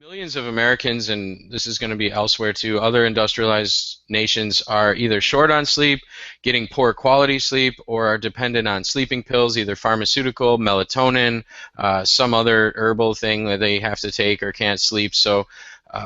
Millions of Americans, and this is going to be elsewhere too, other industrialized nations are either short on sleep, getting poor quality sleep, or are dependent on sleeping pills, either pharmaceutical, melatonin, some other herbal thing that they have to take or can't sleep. So,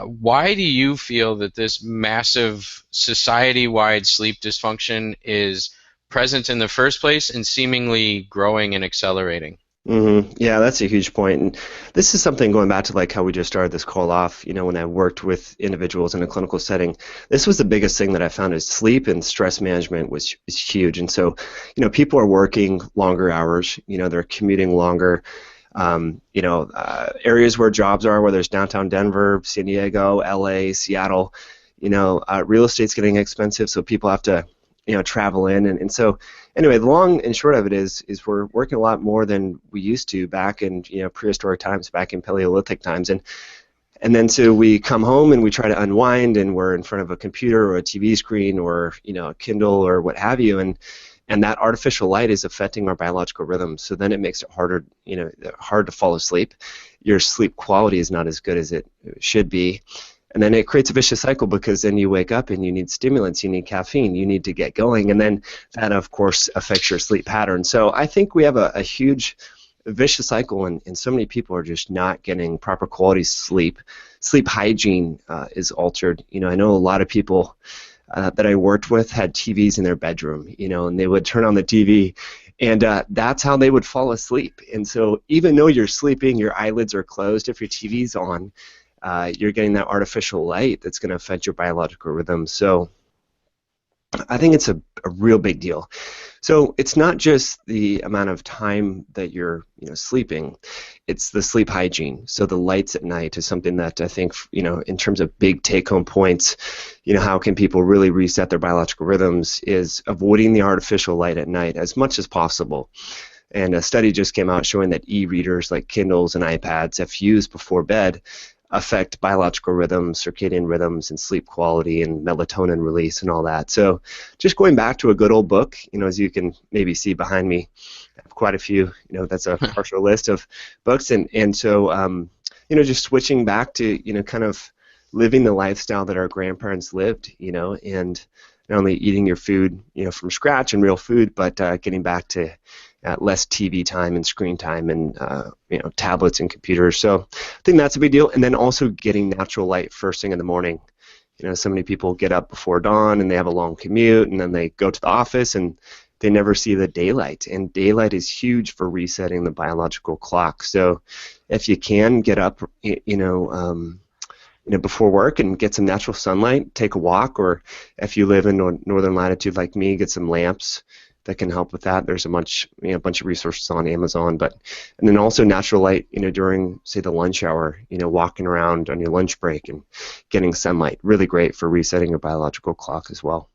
why do you feel that this massive society-wide sleep dysfunction is present in the first place and seemingly growing and accelerating? Yeah, that's a huge point. And this is something going back to like how we just started this call off, when I worked with individuals in a clinical setting, this was the biggest thing that I found is sleep and stress management was is huge. And so, people are working longer hours, they're commuting longer. Areas where jobs are, whether it's downtown Denver, San Diego, LA, Seattle, real estate's getting expensive, so people have to, travel in. And so anyway, the long and short of it is we're working a lot more than we used to back in, prehistoric times, back in Paleolithic times. And then so we come home and we try to unwind and we're in front of a computer or a TV screen or, a Kindle or what have you. And that artificial light is affecting our biological rhythms. So then it makes it harder, hard to fall asleep. Your sleep quality is not as good as it should be. And then it creates a vicious cycle because then you wake up and you need stimulants, you need caffeine, you need to get going. And then that, of course, affects your sleep pattern. So I think we have a huge vicious cycle, and so many people are just not getting proper quality sleep. Sleep hygiene is altered. I know a lot of people that I worked with had TVs in their bedroom, and they would turn on the TV, and that's how they would fall asleep. And so even though you're sleeping, your eyelids are closed. If your TV's on, you're getting that artificial light that's going to affect your biological rhythm. So I think it's a real big deal. So it's not just the amount of time that you're sleeping, it's the sleep hygiene. So the lights at night is something that I think, in terms of big take-home points, how can people really reset their biological rhythms is avoiding the artificial light at night as much as possible. And a study just came out showing that e-readers like Kindles and iPads, if used before bed, affect biological rhythms, circadian rhythms, and sleep quality and melatonin release and all that. So just going back to a good old book, as you can maybe see behind me, I have quite a few, that's a partial list of books. And so, just switching back to, kind of living the lifestyle that our grandparents lived, and not only eating your food, from scratch and real food, but getting back to less TV time and screen time and tablets and computers. So I think that's a big deal. And then also getting natural light first thing in the morning. So many people get up before dawn and they have a long commute and then they go to the office and they never see the daylight. And daylight is huge for resetting the biological clock. So if you can get up, before work and get some natural sunlight, take a walk, or if you live in northern latitude like me, get some lamps that can help with that. There's a bunch of resources on Amazon, and then also natural light, during, say, the lunch hour, walking around on your lunch break and getting sunlight, really great for resetting your biological clock as well.